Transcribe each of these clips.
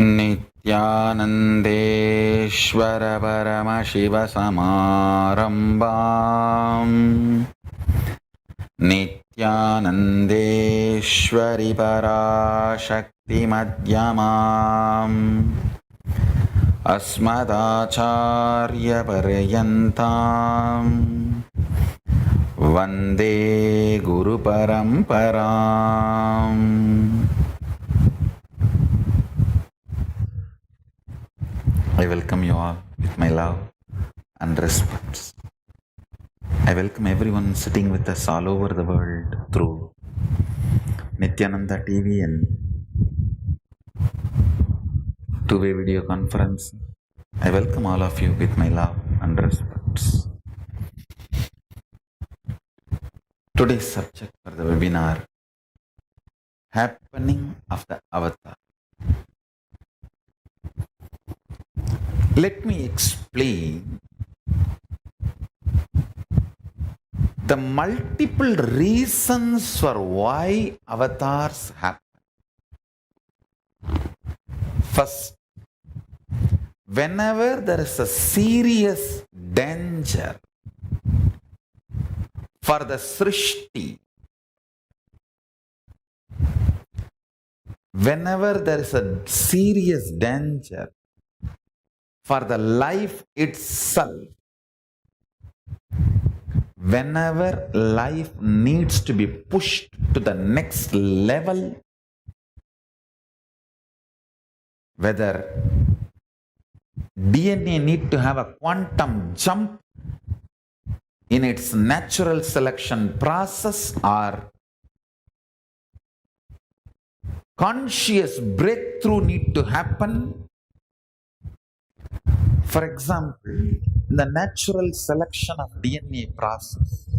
नित्यानन्देश्वर परमशिवसमारम्भाम् नित्यानन्देश्वरि पराशक्तिमध्यमाम् अस्मदाचार्यपर्यन्ताम् वन्दे गुरुपरम्पराम्। I welcome you all with my love and respect. I welcome everyone sitting with us all over the world through Nityananda TV and two-way video conference. I welcome all of you with my love and respect. Today's subject for the webinar, Happening of the Avatar. Let me explain the multiple reasons for why avatars happen. First, whenever there is a serious danger for the Srishti, whenever there is a serious danger for the life itself, whenever life needs to be pushed to the next level, whether DNA need to have a quantum jump in its natural selection process or conscious breakthrough need to happen. For example, in the natural selection of DNA process,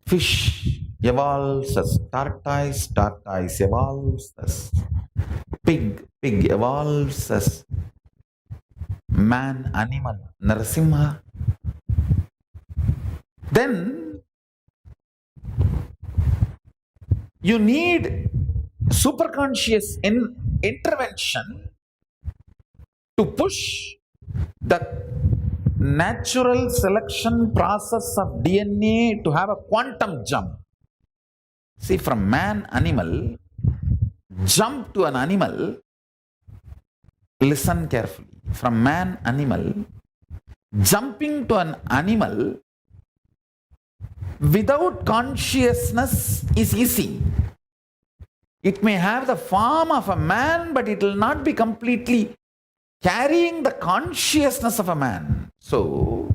fish evolves as tortoise, tortoise evolves as pig, pig evolves as man, animal, Narasimha. Then you need superconscious intervention to push the natural selection process of DNA to have a quantum jump. See, from man animal, jump to an animal, listen carefully. From man animal, jumping to an animal without consciousness is easy. It may have the form of a man, but it will not be completely carrying the consciousness of a man. So,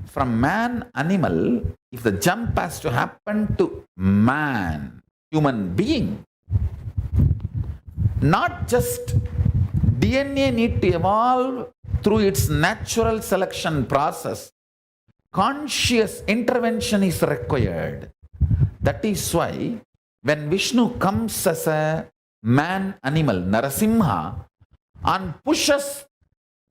from man animal, if the jump has to happen to man, human being, not just DNA need to evolve through its natural selection process, conscious intervention is required. That is why when Vishnu comes as a man animal, Narasimha, and pushes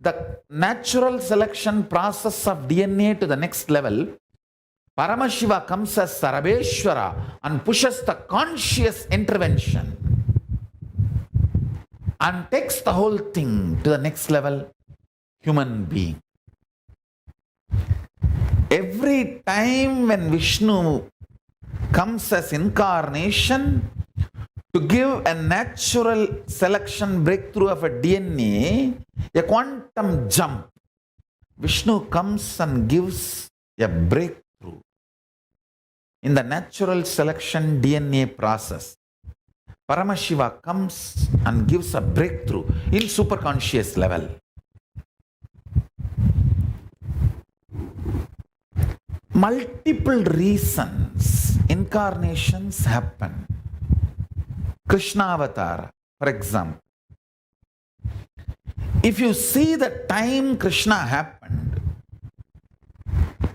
the natural selection process of DNA to the next level, Paramashiva comes as Sarabeshwara and pushes the conscious intervention and takes the whole thing to the next level, human being. Every time when Vishnu comes as incarnation to give a natural selection breakthrough of a DNA, a quantum jump, Vishnu comes and gives a breakthrough in the natural selection DNA process. Paramashiva comes and gives a breakthrough in superconscious level. Multiple reasons incarnations happen. Krishna Avatar, for example. If you see the time Krishna happened,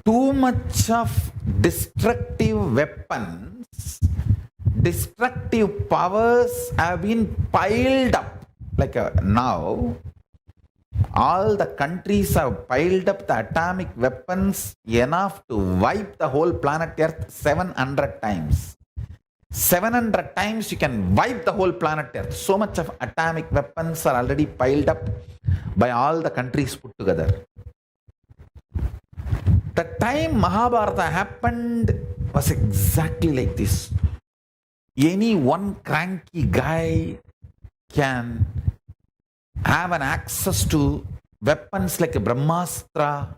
too much of destructive weapons, destructive powers have been piled up. Like now, all the countries have piled up the atomic weapons enough to wipe the whole planet Earth 700 times. 700 times you can wipe the whole planet Earth. So much of atomic weapons are already piled up by all the countries put together. The time Mahabharata happened was exactly like this. Any one cranky guy can have an access to weapons like a Brahmastra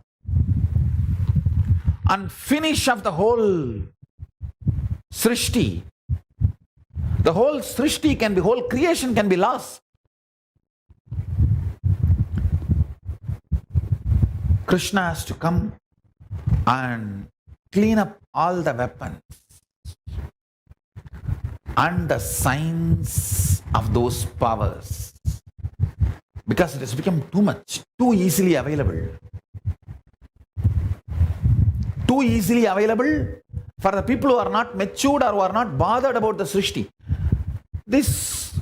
and finish off the whole Srishti. The whole Srishti can be, whole creation can be lost. Krishna has to come and clean up all the weapons and the signs of those powers, because it has become too much, too easily available. Too easily available for the people who are not matured or who are not bothered about the Srishti. This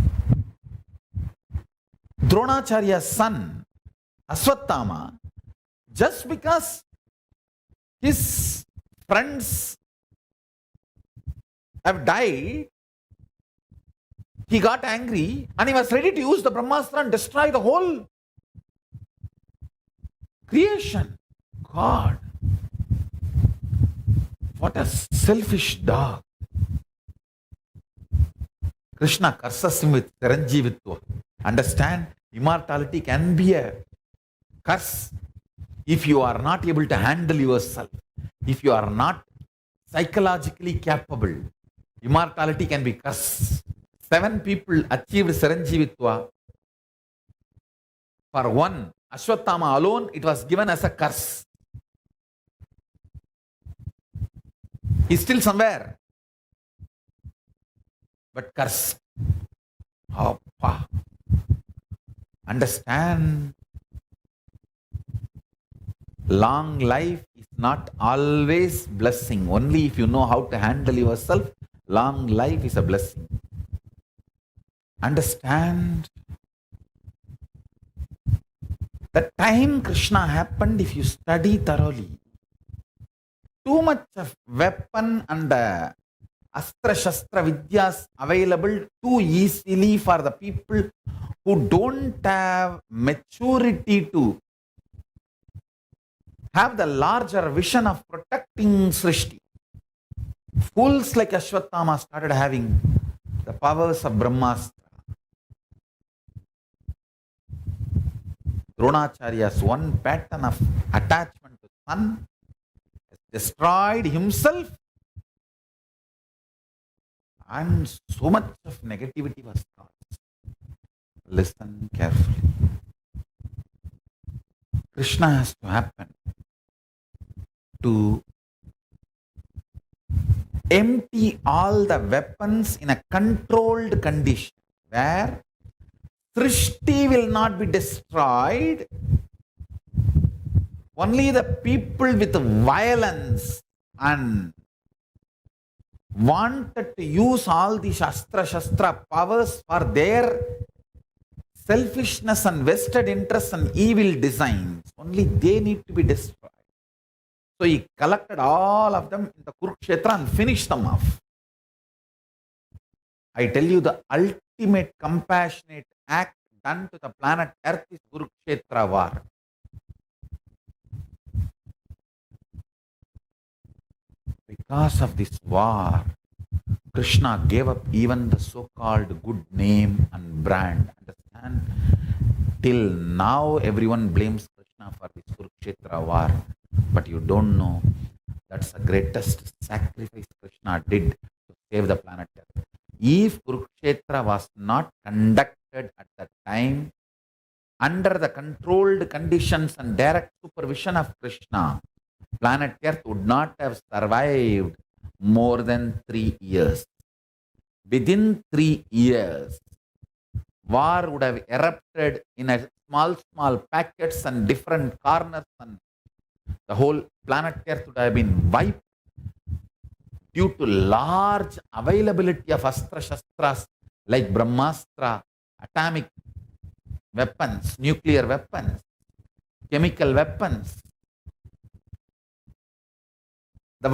Dronacharya's son, Aswathama, just because his friends have died, he got angry and he was ready to use the Brahmastra and destroy the whole creation. God, what a selfish dog. Krishna curses him with Chiranjeevitva. Understand, immortality can be a curse if you are not able to handle yourself, if you are not psychologically capable. Immortality can be curse. 7 people achieved Chiranjeevitva. For one, Ashwathama alone, it was given as a curse. He's still somewhere, but curse. Appa. Understand, long life is not always blessing. Only if you know how to handle yourself, long life is a blessing. Understand, the time Krishna happened, if you study thoroughly, too much of weapon and astra shastra vidyas available too easily for the people who don't have maturity to have the larger vision of protecting Srishti. Fools like Ashwathama started having the powers of Brahmastra. Dronacharya's one pattern of attachment to son has destroyed himself, and so much of negativity was caused. Listen carefully. Krishna has to happen to empty all the weapons in a controlled condition where Srishti will not be destroyed. Only the people with violence and wanted to use all the shastra powers for their selfishness and vested interests and evil designs, only they need to be destroyed. So he collected all of them in the Kurukshetra and finished them off. I tell you, the ultimate compassionate act done to the planet Earth is Kurukshetra war. Because of this war, Krishna gave up even the so-called good name and brand. Understand? Till now, everyone blames Krishna for this Kurukshetra war. But you don't know that's the greatest sacrifice Krishna did to save the planet Earth. If Kurukshetra was not conducted at that time under the controlled conditions and direct supervision of Krishna, planet Earth would not have survived more than 3 years. Within 3 years, war would have erupted in a small packets and different corners, and the whole planet Earth would have been wiped due to large availability of astra shastras like Brahmastra, atomic weapons, nuclear weapons, chemical weapons. The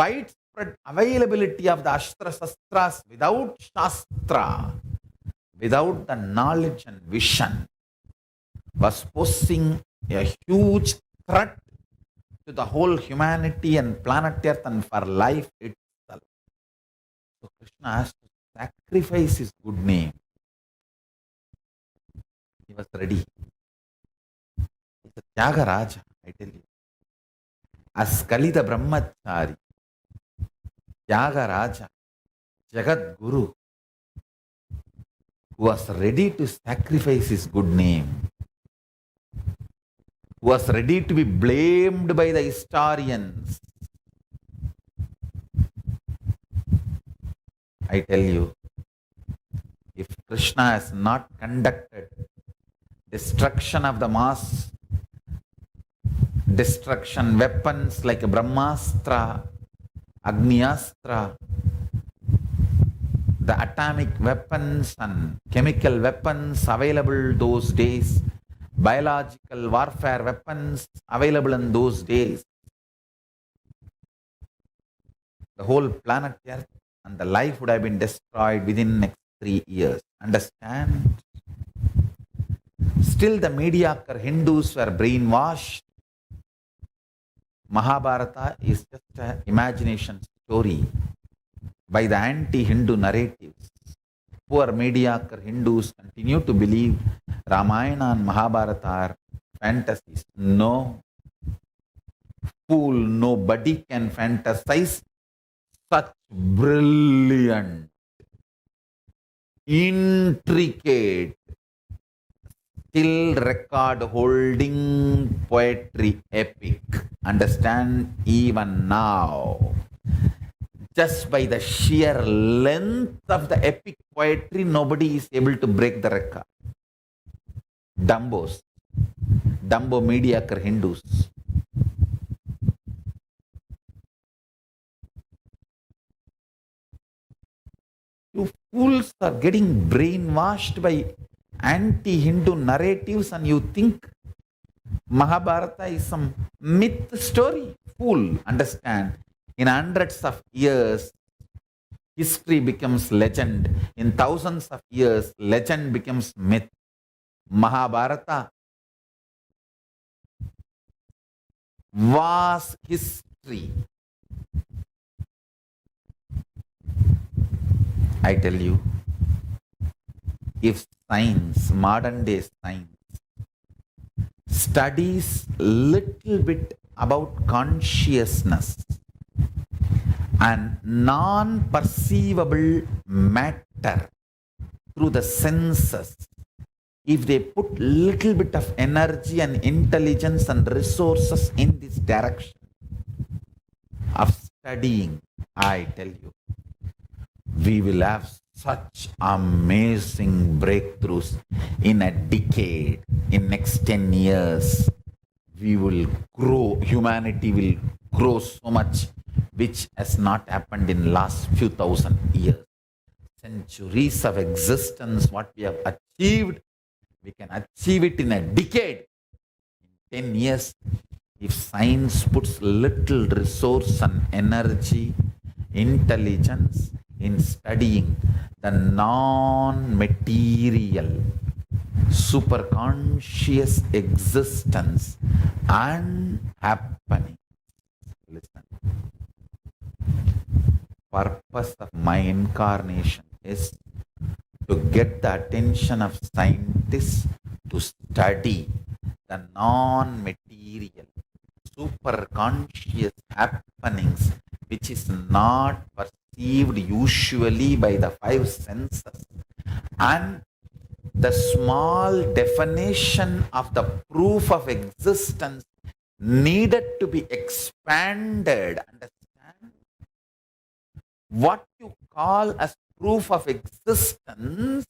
widespread availability of the Astra Shastras without Shastra, without the knowledge and vision, was posing a huge threat to the whole humanity and planet Earth and for life itself. So Krishna has to sacrifice his good name. He was ready. He's a Tyagaraja, I tell you. As Kalida Brahmachari, Tyagaraja, Jagat Guru, who was ready to sacrifice his good name, who was ready to be blamed by the historians. I tell you, if Krishna has not conducted destruction of the mass destruction weapons like Brahmastra, Agniastra, the atomic weapons and chemical weapons available those days, biological warfare weapons available in those days, the whole planet Earth and the life would have been destroyed within next 3 years. Understand? Still the mediocre Hindus were brainwashed. Mahabharata is just an imagination story by the anti-Hindu narratives. Poor mediocre Hindus continue to believe Ramayana and Mahabharata are fantasies. No. Fool, nobody can fantasize such brilliant, intricate, still record holding poetry epic. Understand? Even now, just by the sheer length of the epic poetry, nobody is able to break the record. Dumbo mediocre Hindus. You fools are getting brainwashed by anti-Hindu narratives and you think Mahabharata is some myth story. Fool, understand? In hundreds of years, history becomes legend. In thousands of years, legend becomes myth. Mahabharata was history. I tell you, if science, modern day science, studies little bit about consciousness and non-perceivable matter through the senses, if they put little bit of energy and intelligence and resources in this direction of studying, I tell you, we will have such amazing breakthroughs in a decade. In next 10 years, we will grow, humanity will grow so much, which has not happened in last few thousand years. Centuries of existence, what we have achieved, we can achieve it in a decade. In 10 years, if science puts little resource and energy, intelligence in studying the non-material, superconscious existence and happening. Listen. Purpose of my incarnation is to get the attention of scientists to study the non-material, superconscious happenings which is not perceived usually by the five senses, and the small definition of the proof of existence needed to be expanded. Understand? What you call as proof of existence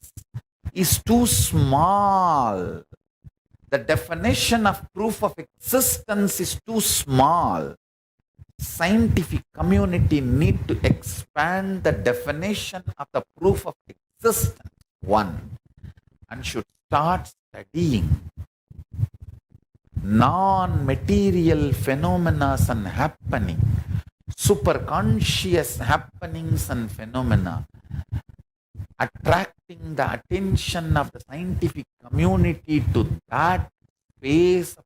is too small. The definition of proof of existence is too small. Scientific community need to expand the definition of the proof of existence, one, and should start studying non-material phenomena and happening, superconscious happenings and phenomena, attracting the attention of the scientific community to that phase of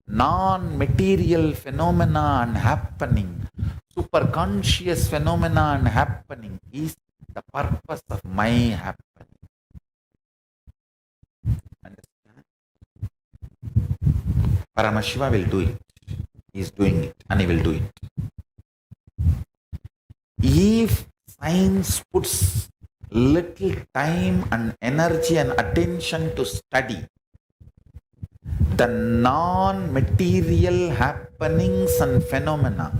non-material phenomena and happening, superconscious phenomena and happening is the purpose of my happening. Understand? Paramashiva will do it. He is doing it and he will do it. If science puts little time and energy and attention to study the non-material happenings and phenomena,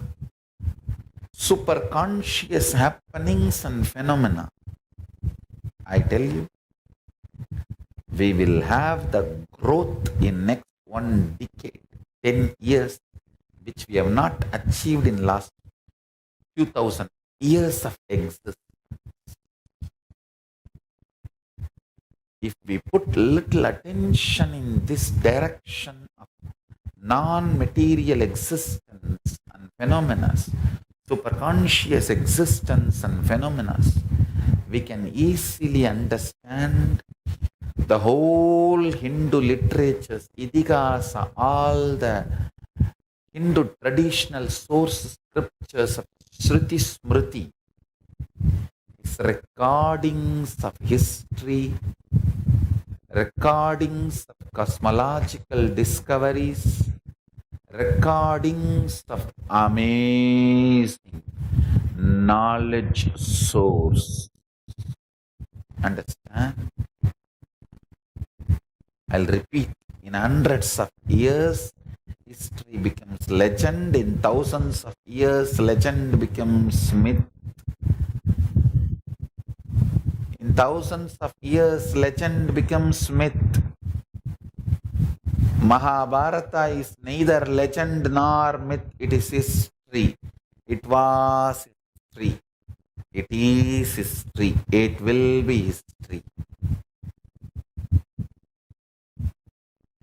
superconscious happenings and phenomena, I tell you, we will have the growth in next 1 decade, 10 years, which we have not achieved in last few thousand years of existence. If we put little attention in this direction of non-material existence and phenomena, superconscious existence and phenomena, we can easily understand the whole Hindu literatures, Idihasa, all the Hindu traditional source scriptures of Shruti Smriti, recordings of history, recordings of cosmological discoveries, recordings of amazing knowledge source. Understand? I'll repeat, in hundreds of years, history becomes legend. In thousands of years, legend becomes myth. In thousands of years, legend becomes myth. Mahabharata is neither legend nor myth, it is history. It was history. It is history. It will be history.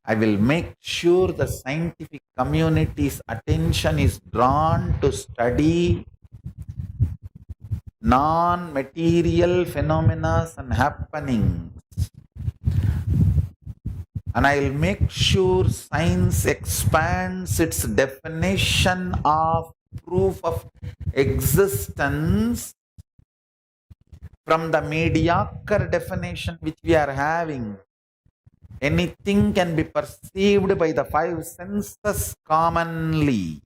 I will make sure the scientific community's attention is drawn to study non-material phenomena and happenings. And I will make sure science expands its definition of proof of existence from the mediocre definition which we are having. Anything can be perceived by the 5 senses commonly.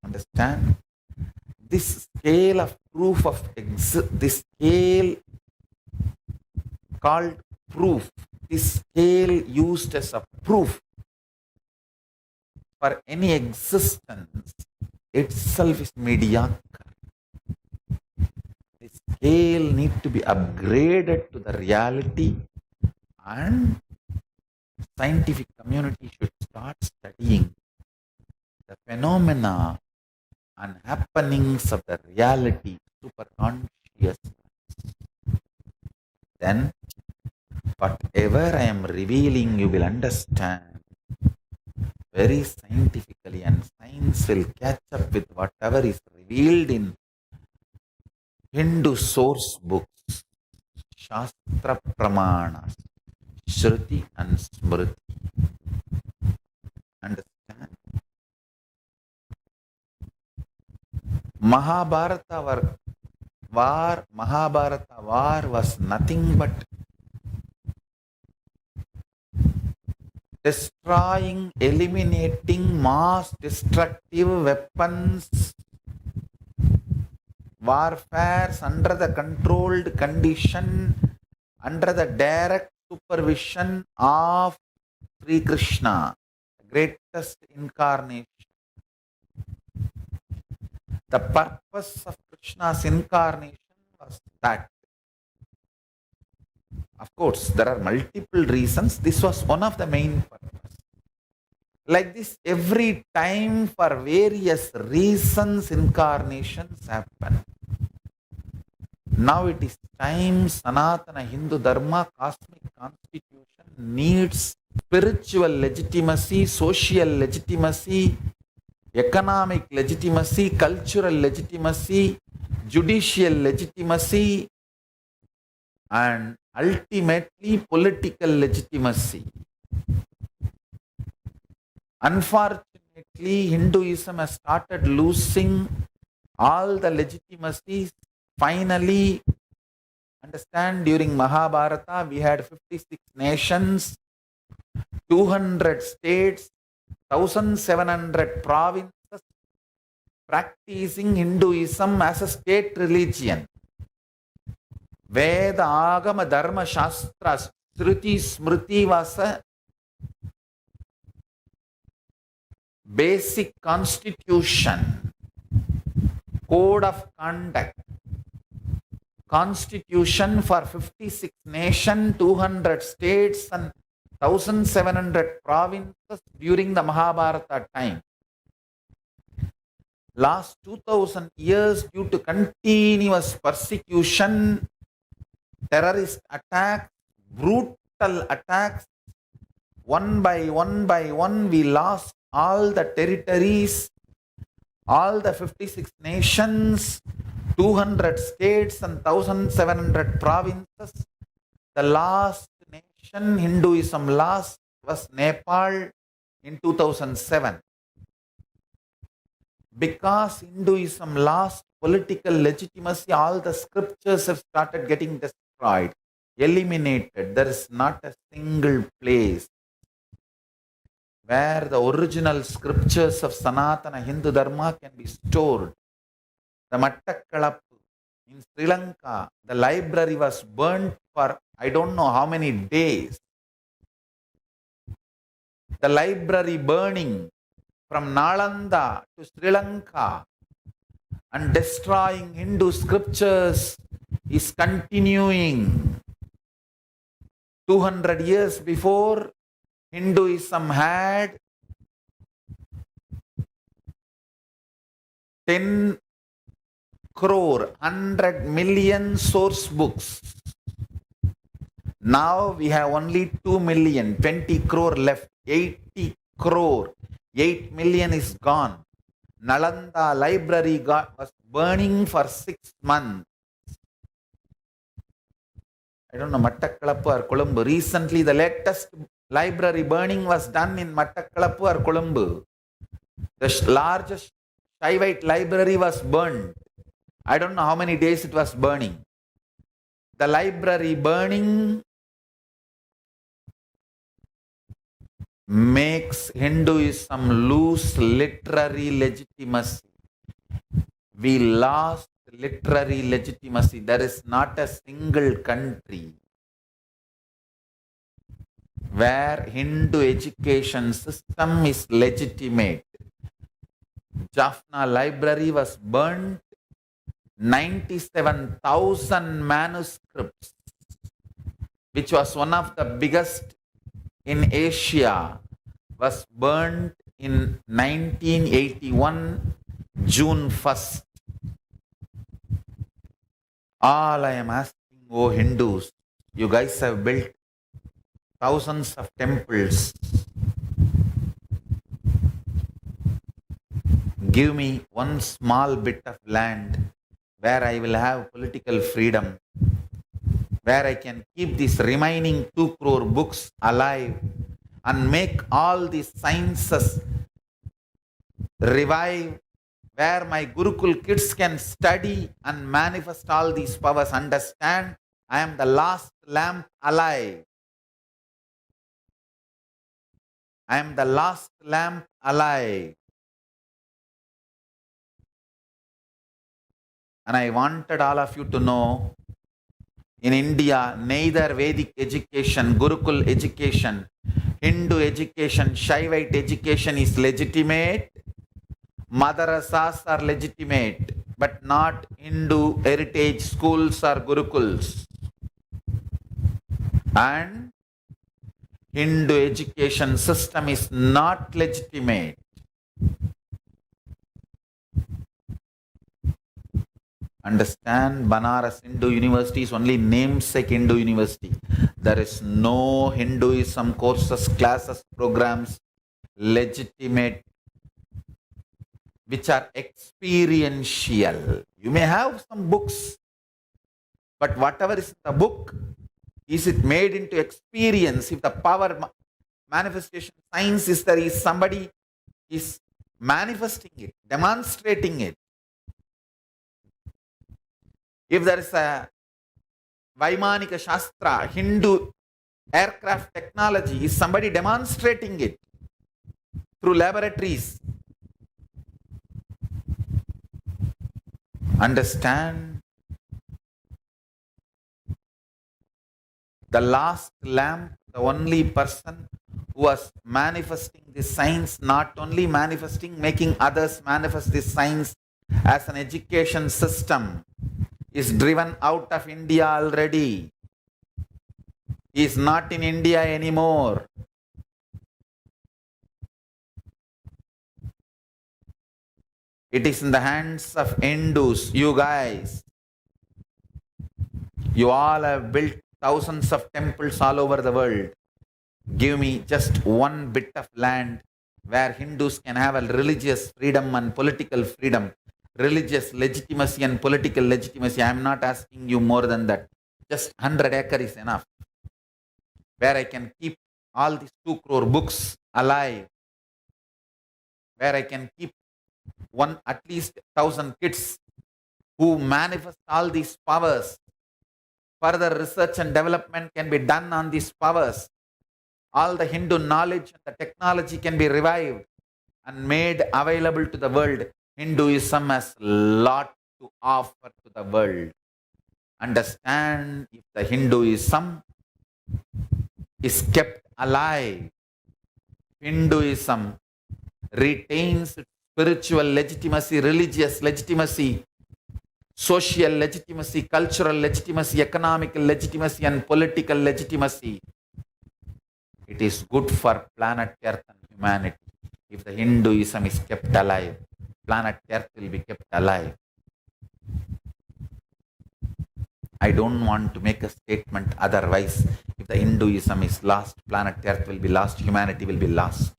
Understand? This scale of proof of this scale called proof, this scale used as a proof for any existence itself is mediocre. This scale needs to be upgraded to the reality, and scientific community should start studying the phenomena and happenings of the reality, superconsciousness. Then, whatever I am revealing, you will understand very scientifically, and science will catch up with whatever is revealed in Hindu source books, Shastra Pramanas, Shruti and Smriti. Understand? Mahabharata war was nothing but destroying, eliminating mass destructive weapons, warfares under the controlled condition, under the direct supervision of Sri Krishna, the greatest incarnation. The purpose of Krishna's incarnation was that. Of course, there are multiple reasons. This was one of the main purposes. Like this, every time for various reasons, incarnations happen. Now it is time Sanatana Hindu Dharma cosmic constitution needs spiritual legitimacy, social legitimacy, economic legitimacy, cultural legitimacy, judicial legitimacy, and ultimately political legitimacy. Unfortunately, Hinduism has started losing all the legitimacy. Finally, understand, during Mahabharata, we had 56 nations, 200 states, 1,700 provinces practicing Hinduism as a state religion. Veda, Agama, Dharma, Shastra, Shruti, Smriti was a basic constitution, code of conduct, constitution for 56 nations, 200 states and 1,700 provinces during the Mahabharata time. Last 2,000 years, due to continuous persecution, terrorist attacks, brutal attacks, one by one, we lost all the territories, all the 56 nations, 200 states and 1,700 provinces. The last nation Hinduism lost was Nepal in 2007. Because Hinduism lost political legitimacy, all the scriptures have started getting destroyed, eliminated. There is not a single place where the original scriptures of Sanatana Hindu Dharma can be stored. The Mattakkalappu in Sri Lanka, the library was burnt for I don't know how many days. The library burning from Nalanda to Sri Lanka and destroying Hindu scriptures is continuing. 200 years before, Hinduism had 10 crore, 100 million source books. Now we have only 2 million, 20 crore left, 80 crore, 8 million is gone. Nalanda library was burning for 6 months. I don't know, Mattakkalappu or Colombo. Recently, the latest library burning was done in Mattakkalappu or Colombo. The largest Shaivite library was burned. I don't know how many days it was burning. The library burning makes Hinduism lose literary legitimacy. We lost literary legitimacy. There is not a single country where Hindu education system is legitimate. Jaffna library was burnt. 97,000 manuscripts, which was one of the biggest in Asia, was burnt in 1981, June 1st. All I am asking, oh Hindus, you guys have built thousands of temples. Give me one small bit of land where I will have political freedom, where I can keep these remaining 2 crore books alive and make all these sciences revive, where my Gurukul kids can study and manifest all these powers. Understand, I am the last lamp alive. I am the last lamp alive. And I wanted all of you to know, in India, neither Vedic education, Gurukul education, Hindu education, Shaivite education is legitimate. Madrasas are legitimate, but not Hindu heritage schools or Gurukuls. And Hindu education system is not legitimate. Understand, Banaras Hindu University is only namesake Hindu University. There is no Hinduism courses, classes, programs legitimate which are experiential. You may have some books, but whatever is in the book, is it made into experience? If the power manifestation science is there, is somebody is manifesting it, demonstrating it. If there is a Vaimanika Shastra, Hindu aircraft technology, is somebody demonstrating it through laboratories? Understand? The last lamp, the only person who was manifesting this science, not only manifesting, making others manifest this science as an education system, is driven out of India already. He is not in India anymore. It is in the hands of Hindus, you guys. You all have built thousands of temples all over the world. Give me just one bit of land where Hindus can have a religious freedom and political freedom, religious legitimacy and political legitimacy. I am not asking you more than that. Just 100 acres is enough. Where I can keep all these 2 crore books alive. Where I can keep at least 1,000 kids who manifest all these powers. Further research and development can be done on these powers. All the Hindu knowledge and the technology can be revived and made available to the world. Hinduism has a lot to offer to the world. Understand, if the Hinduism is kept alive, Hinduism retains its spiritual legitimacy, religious legitimacy, social legitimacy, cultural legitimacy, economical legitimacy, and political legitimacy. It is good for planet Earth and humanity. If the Hinduism is kept alive, planet Earth will be kept alive. I don't want to make a statement otherwise. If the Hinduism is lost, planet Earth will be lost, humanity will be lost.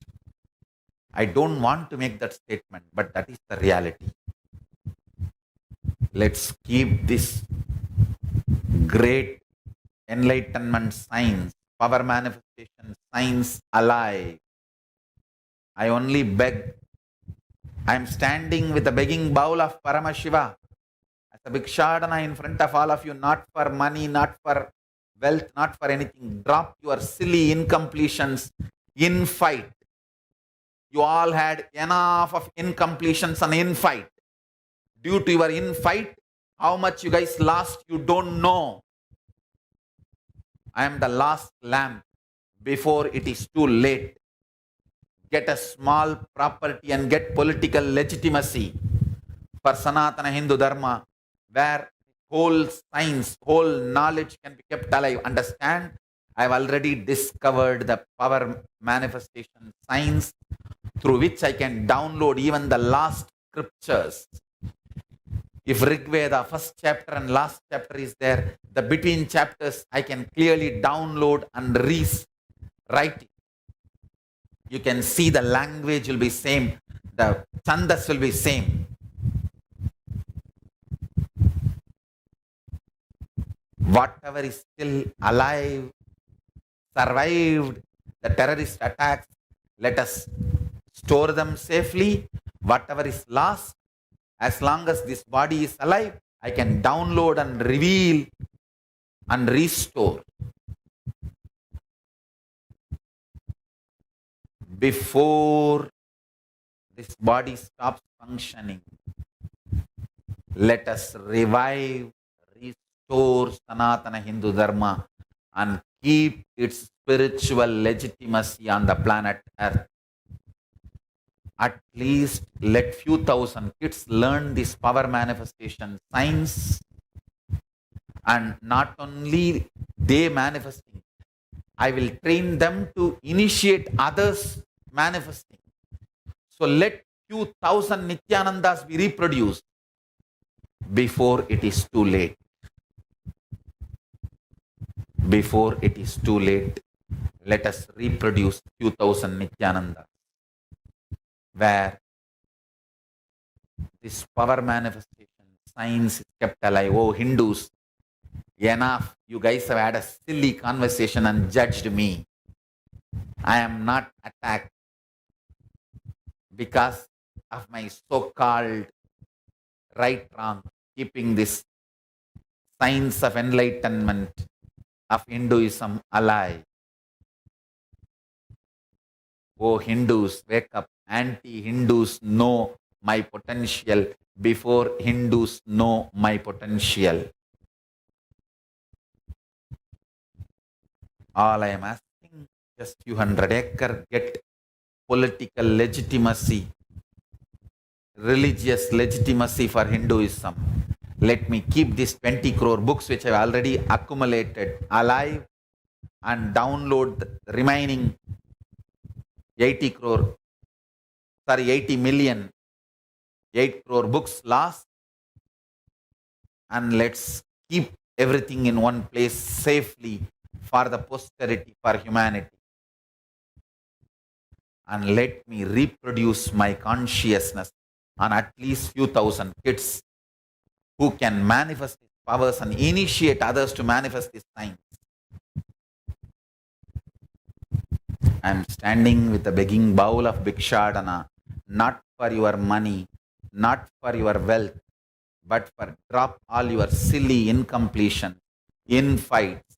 I don't want to make that statement, but that is the reality. Let's keep this great enlightenment science, power manifestation science alive. I only beg. I am standing with a begging bowl of Paramashiva as a Bhikshadana in front of all of you, not for money, not for wealth, not for anything. Drop your silly incompletions in fight. You all had enough of incompletions and in fight. Due to your in fight, how much you guys lost, you don't know. I am the last lamp before it is too late. Get a small property and get political legitimacy for Sanatana Hindu Dharma, where whole science, whole knowledge can be kept alive. Understand? I have already discovered the power manifestation science through which I can download even the last scriptures. If Rig Veda, first chapter and last chapter is there, the between chapters I can clearly download and write it. You can see the language will be same, the chandas will be same. Whatever is still alive, survived the terrorist attacks, let us store them safely. Whatever is lost, as long as this body is alive, I can download and reveal and restore. Before this body stops functioning, let us revive, restore Sanatana Hindu Dharma and keep its spiritual legitimacy on the planet Earth. At least let few thousand kids learn this power manifestation science, and not only they manifesting, I will train them to initiate others manifesting. So let few thousand Nityanandas be reproduced before it is too late. Before it is too late, let us reproduce few thousand Nityanandas, where This power manifestation, science is kept alive. Oh, Hindus, enough. You guys have had a silly conversation and judged me. I am not attacked because of my so-called right wrong, keeping this science of enlightenment of Hinduism alive. Oh, Hindus, wake up. Anti-Hindus know my potential before Hindus know my potential. All I am asking, just few 100-acre, get political legitimacy, religious legitimacy for Hinduism. Let me keep these 20 crore books which I have already accumulated alive and download the remaining 80 million, 8 crore books lost, and let's keep everything in one place safely for the posterity, for humanity. And let me reproduce my consciousness on at least few thousand kids who can manifest these powers and initiate others to manifest these signs. I am standing with a begging bowl of Bhikshadana, not for your money, not for your wealth, but for drop all your silly incompletion, infights.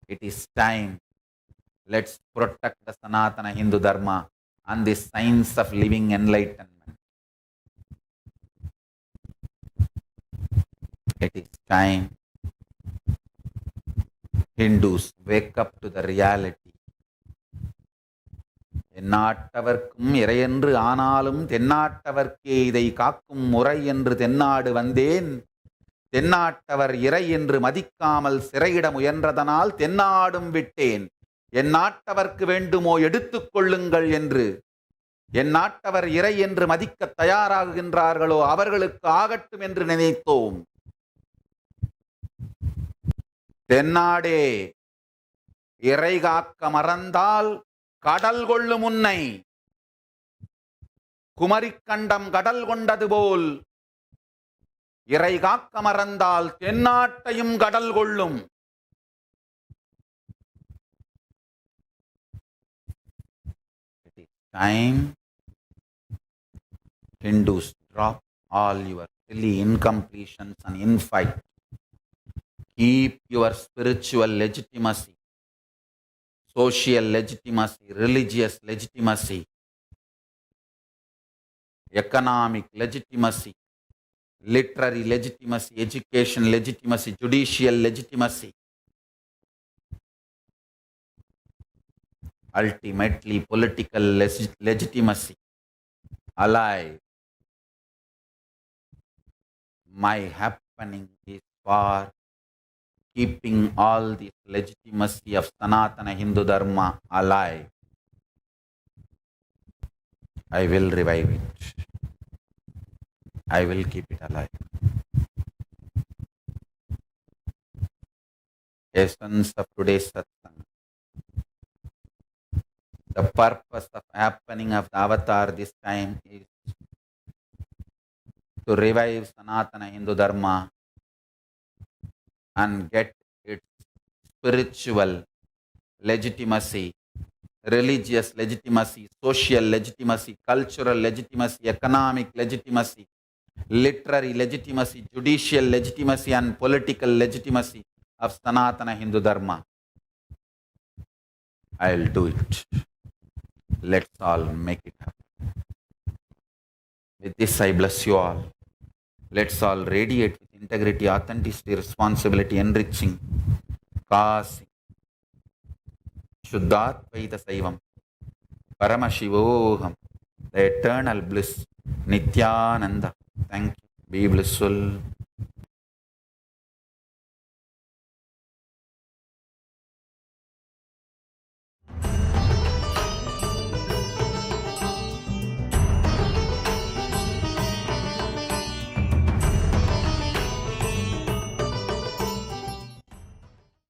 It is time. Let's protect the Sanatana Hindu Dharma and the science of living enlightenment. It is time. Hindus, wake up to the reality. எந்நாட்டவர்க்கும் இறையென்று ஆனாலும் தென்னாட்டவர்க்கே இதை காக்கும் முறை என்று தென்னாடு வந்தேன். தென்னாட்டவர் இறை என்று மதிக்காமல் சிறையிட முயன்றதனால் தென்னாடும் விட்டேன். என் நாட்டவர்க்கு வேண்டுமோ எடுத்துக்கொள்ளுங்கள் என்று. என் நாட்டவர் இறை என்று மதிக்க தயாராகுகின்றார்களோ அவர்களுக்கு ஆகட்டும் என்று நினைத்தோம். தென்னாடே இறை காக்க மறந்தால் கடல் கொள்ளும் உன்னை. குமரிக்கண்டம் கடல் கொண்டது போல் இறை காக்க மறந்தால் தென்னாட்டையும் கடல் கொள்ளும். It is time. Hindus, drop all your silly incompletions and infight. Keep your spiritual legitimacy, social legitimacy, religious legitimacy, economic legitimacy, literary legitimacy, education legitimacy, judicial legitimacy, ultimately political legitimacy alive. My happening is for keeping all this legitimacy of Sanatana Hindu Dharma alive. I will revive it. I will keep it alive. Essence of today's satsang. The purpose of happening of the avatar this time is to revive Sanatana Hindu Dharma and get its spiritual legitimacy, religious legitimacy, social legitimacy, cultural legitimacy, economic legitimacy, literary legitimacy, judicial legitimacy, and political legitimacy of Sanatana Hindu Dharma. I'll do it. Let's all make it happen. With this, I bless you all. Let's all radiate with integrity, authenticity, responsibility, enriching, causing, Shuddhatvaita Saivam, Paramashivoham, the eternal bliss, Nityananda. Thank you. Be blissful.